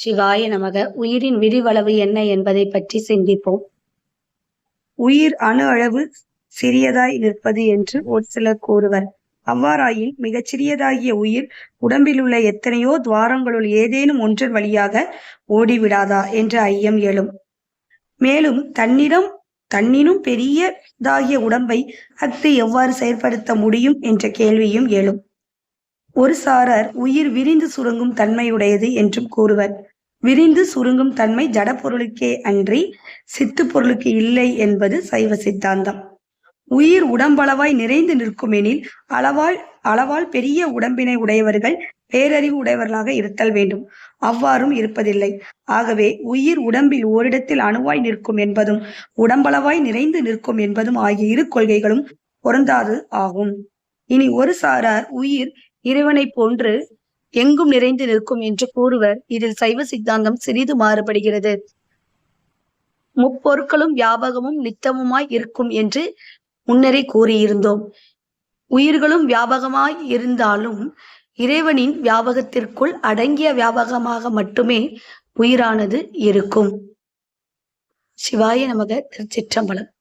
சிவாய நமக. உயிரின் விரிவளவு என்ன என்பதை பற்றி சிந்திப்போம். உயிர் அணு அளவு சிறியதாய் நிற்பது என்று ஒரு சிலர் கூறுவர். அவ்வாறாயின் மிகச் சிறியதாகிய உயிர் உடம்பில் உள்ள எத்தனையோ துவாரங்களுள் ஏதேனும் ஒன்றன் வழியாக ஓடிவிடாதா என்ற ஐயம் எழும். மேலும் தன்னினும் பெரியதாகிய உடம்பை அஃது எவ்வாறு செயற்படுத்த முடியும் என்ற கேள்வியும் எழும். ஒரு சாரர் உயிர் விரிந்து சுருங்கும் தன்மையுடையது என்றும் கூறுவர். விரிந்து சுருங்கும் தன்மை ஜட பொருளுக்கே அன்றி சித்து பொருளுக்கு இல்லை என்பது சைவ சித்தாந்தம். உயிர் உடம்பளவாய் நிறைந்து நிற்குமெனில் அளவால் பெரிய உடம்பினை உடையவர்கள் பேரறிவு உடையவர்களாக இருத்தல் வேண்டும். அவ்வாறும் இருப்பதில்லை. ஆகவே உயிர் உடம்பில் ஓரிடத்தில் அணுவாய் நிற்கும் என்பதும் உடம்பளவாய் நிறைந்து நிற்கும் என்பதும் ஆகிய இரு கொள்கைகளும் பொருந்தாது ஆகும். இனி ஒரு சாரார் உயிர் இறைவனை போன்று எங்கும் நிறைந்து நிற்கும் என்று கூறுவர். இதில் சைவ சித்தாந்தம் சிறிது மாறுபடுகிறது. முப்பொருட்களும் வியாபகமும் நித்தமுமாய் இருக்கும் என்று முன்னரே கூறியிருந்தோம். உயிர்களும் வியாபகமாய் இருந்தாலும் இறைவனின் வியாபகத்திற்குள் அடங்கிய வியாபகமாக மட்டுமே உயிரானது இருக்கும். சிவாய நமக. திருச்சிற்றம்பலம்.